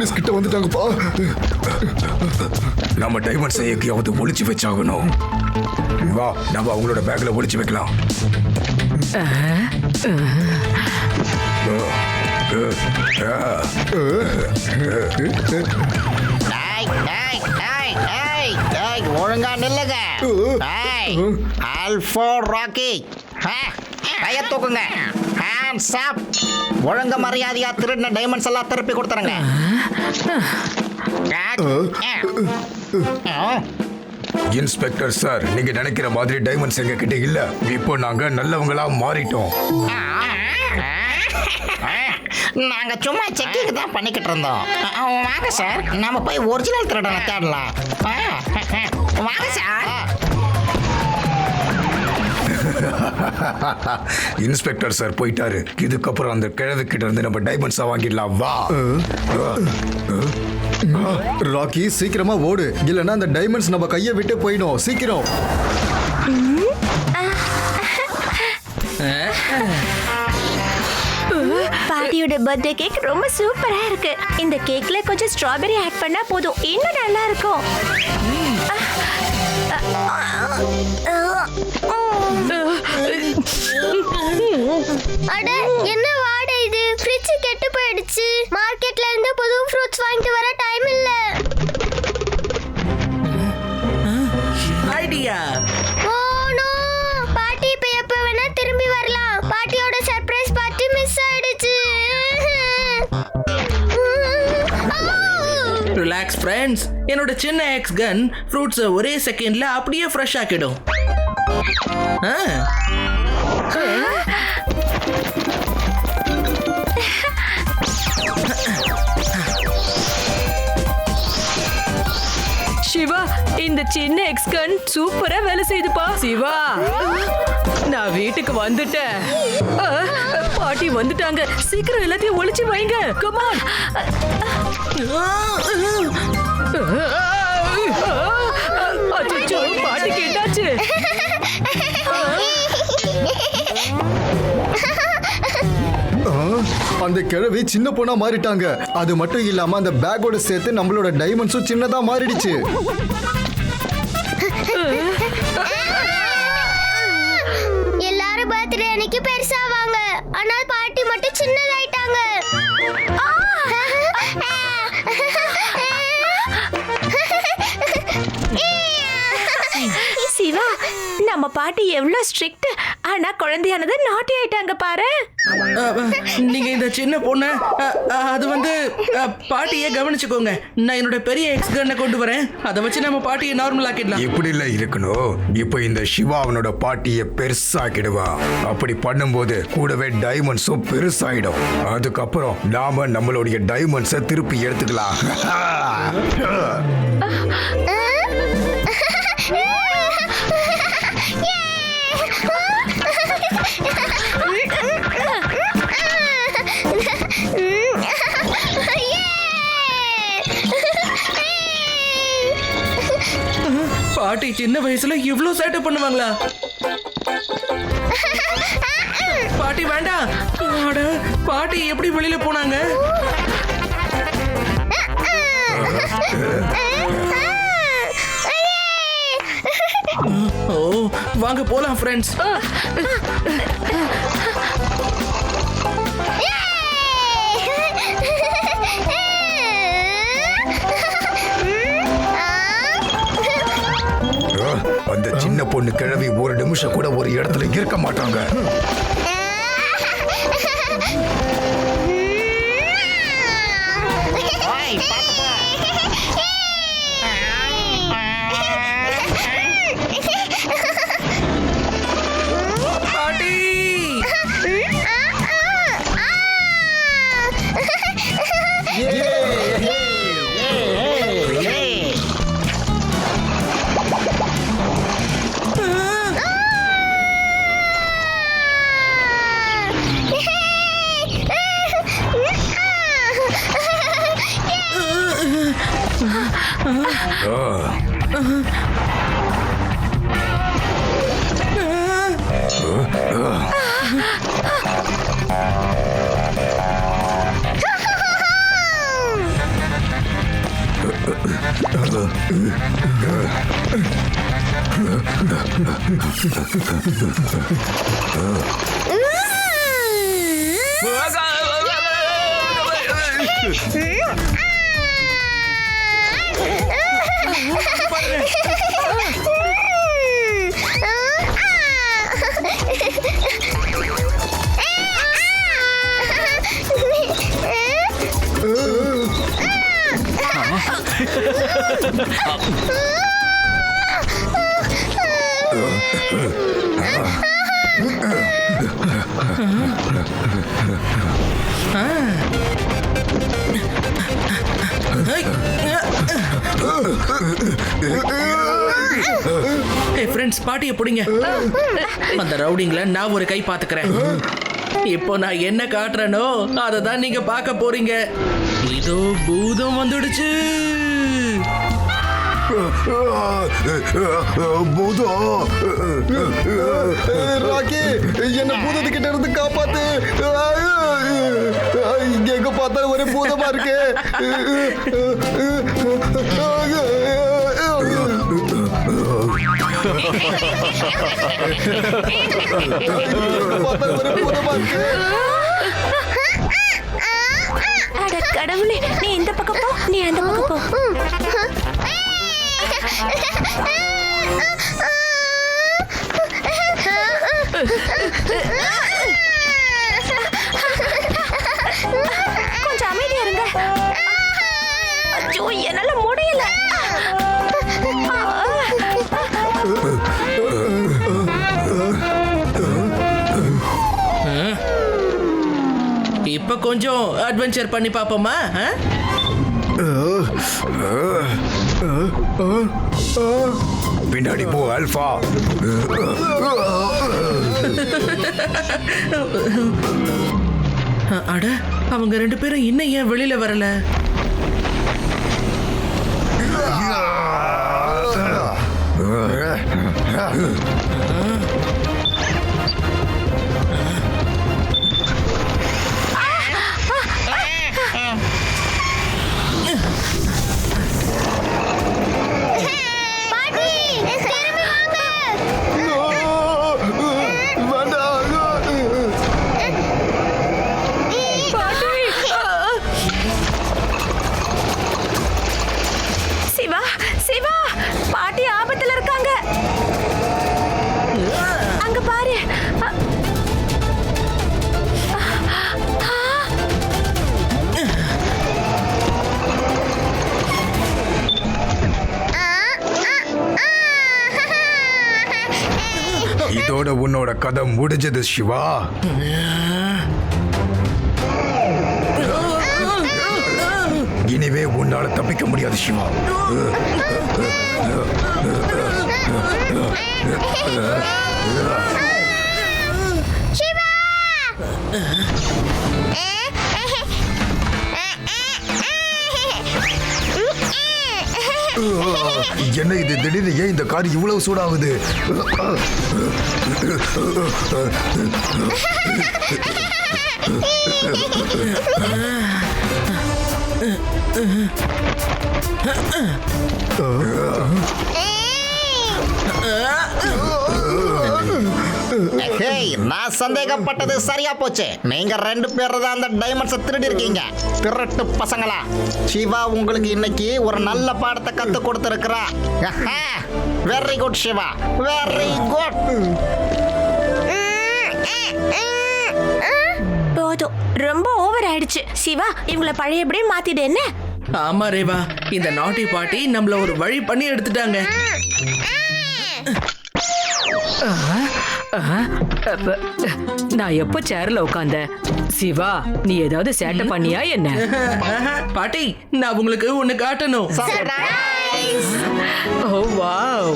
Police கிட்ட வந்துட்டாங்கப்பா. நம்ம டைமண்ட்ஸை எங்கேயாவது ஒளிச்சு வச்சாகணும். வா, நம்ம அவங்களோட பேக்ல ஒளிச்சு வைக்கலாம். ஒழுங்கா நில்லுங்க. ஆல்பா ராக்கி கைய தூக்குங்க. Hands up. ஒழுங்க மரியாதையா திருடின டைமண்ட்ஸ் எல்லாம் திருப்பி கொடுத்துருங்க. இன்ஸ்பெக்டர் சார், நீங்க நினைக்கிற மாதிரி டைமண்ட்ஸ் எங்க கிட்ட இல்ல. இப்போ நாங்க நல்லவங்களா மாறிட்டோம். நாங்க சும்மா செக்கிங் தான் பண்ணிக்கிட்டு இருந்தோம். வாங்க சார், நம்ம போய் ஒரிஜினல் திருடனை தேடலாம். வாங்க சார். இன்ஸ்பெக்டர் சார் போயிட்டாரு. இதுக்கப்புறம் அந்த கிழவு கிட்ட இருந்து நம்ம டைமண்ட்ஸா வாங்கிடலாம். வா ராக்கி, சீக்கிரமா ஓடு, இல்லைன்னா அந்த டைமண்ட்ஸ் நம்ம கையை விட்டு போயிடும். சீக்கிரம். பாட்டியோட பர்த்டே கேக் ரொம்ப சூப்பரா இருக்கு. இந்த கேக்ல கொஞ்சம் ஸ்ட்ராபெரி ஆட் பண்ணா போதும், இன்னும் நல்லா இருக்கும். அட, என்ன வாடை இது? ஃப்ரிட்ஜ் கெட்டு போயிடுச்சு. மார்க்கெட்ல இருந்து புது ஃப்ரூட்ஸ் வாங்கிட்டு வர டைம் இல்ல. ஐடியா. Oh no! பாட்டி இப்ப எப்ப வேணா திரும்பி வரலாம். பாட்டியோட சர்ப்ரைஸ் பார்ட்டி மிஸ் ஆயிடுச்சு. Relax friends. என்னோட சின்ன எக்ஸ் கன் ஃப்ரூட்ஸை ஒரே செகண்ட்ல அப்படியே ஃப்ரெஷ் ஆக்கிடும். சிவா, இந்த சின்ன எக்ஸ்கன் சூப்பரா வேலை செய்துப்பா. சிவா, நான் வீட்டுக்கு வந்துட்டேன். பாட்டி வந்துட்டாங்க. சீக்கிரம் எல்லாத்தையும் ஒளிச்சு வைங்க. கமான். அச்சோ, பாட்டி கேட்டாச்சு. அந்த கிழவி சின்ன பொண்ணா மாறிட்டாங்க. அது மட்டும் இல்லாம அந்த பேக்கோட சேர்த்து நம்மளோட டைமண்ட்ஸும் சின்னதா மாறிடுச்சு. எல்லாரும் பர்த்டே அன்னைக்கு பெருசாவாங்க, ஆனால் பாட்டி மட்டும் சின்னதாயிட்டாங்க. சிவா, நம்ம பாட்டி எவ்வளவு ஸ்ட்ரிக்ட், ஆனா குழந்தையானது நாட்டி ஆயிட்டாங்க பாரு. நீங்க இந்த சின்ன பொண்ணு அது வந்து பாட்டியை கவனிச்சுக்கோங்க. நான் என்னோட பெரிய எக்ஸ் கன்னை கொண்டு வரேன். அதை வச்சு நம்ம பாட்டியை நார்மல் ஆக்கிடலாம். இப்படி இல்ல இருக்கணும். இப்போ இந்த சிவா அவனோட பாட்டியை பெருசாக்கிடுவான். அப்படி பண்ணும்போது கூடவே டைமண்ட்ஸும் பெருசாயிடும். அதுக்கப்புறம் நாம நம்மளுடைய டைமண்ட்ஸை திருப்பி எடுத்துக்கலாம். பாட்டி சின்ன வயசுல இவ்ளோ சேட்டை பண்ணுவாங்களா? பாட்டி வேண்டாம். பாட்டி எப்படி வெளியில போனாங்க? ஓ, வாங்க போலாம் ஃப்ரெண்ட்ஸ். அந்த சின்ன பொண்ணு கிழவி ஒரு நிமிஷம் கூட ஒரு இடத்துல இருக்க மாட்டாங்க. பாட்டி ஃப்ரெண்ட்ஸ் பாட்டியை பிடிங்க. அந்த ரவுடிங்களை நான் ஒரு கை பாத்துக்கிறேன். இப்போ நான் என்ன காட்டுறேனோ அதை தான் நீங்க பார்க்க போறீங்க. இதோ பூதம் வந்துடுச்சு. ராக்கி, என்ன பூதத்துக்கிட்ட இருந்து காப்பாத்து. இங்க எங்க பார்த்தா ஒரே பூதமா இருக்கு. பார்த்தா ஒரே பூதமா இருக்கு. அட கடவுளே, நீ இந்த பக்கம் போ, நீ அந்த பக்கம் போ. கொஞ்சம் அமைதியா இருங்க. ஐயோ, என்னால முடியல. இப்ப கொஞ்சம் அட்வென்ச்சர் பண்ணி பாப்போமா? பின்னாடி போ ஆல்பா. அட, அவங்க ரெண்டு பேரும் இன்னும் ஏன் வெளியில வரல? சிவா, பாட்டி ஆபத்துல இருக்காங்க. அங்க பாரு. இதோட உன்னோட கதை முடிஞ்சது சிவா. இனிமே உன்னால தப்பிக்க முடியாது சிவா. என்ன இது திடீர்னு ஏன் இந்த கார் இவ்வளவு சூடாகுது? நான் சந்தேகப்பட்டது சரியா போச்சு. நீங்க ரெண்டு பேரும் தான் அந்த டைமண்ட்ஸை திருடி இருக்கீங்க. திருட்டு பசங்களா. சிவா உங்களுக்கு இன்னைக்கு ஒரு நல்ல பாடத்தை கத்து கொடுத்திருக்கிறா. Very good Siva, very good. போதும், ரொம்ப ஓவர் ஆயிடுச்சு. சிவா, இவங்களை பழையபடியே மாத்திடு. என்ன? ஆமா ரேவா, இந்த நாட்டி பாட்டி நம்மள ஒரு வழி பண்ணி எடுத்துட்டாங்க. நான் எப்ப சேர்ல உட்கார்ந்த? சிவா, நீ ஏதாவது சேட்டை பண்ணியா என்ன? பாட்டி, நான் உங்களுக்கு ஒண்ணு காட்டணும். ஓ வாவ்.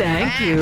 தேங்க்யூ.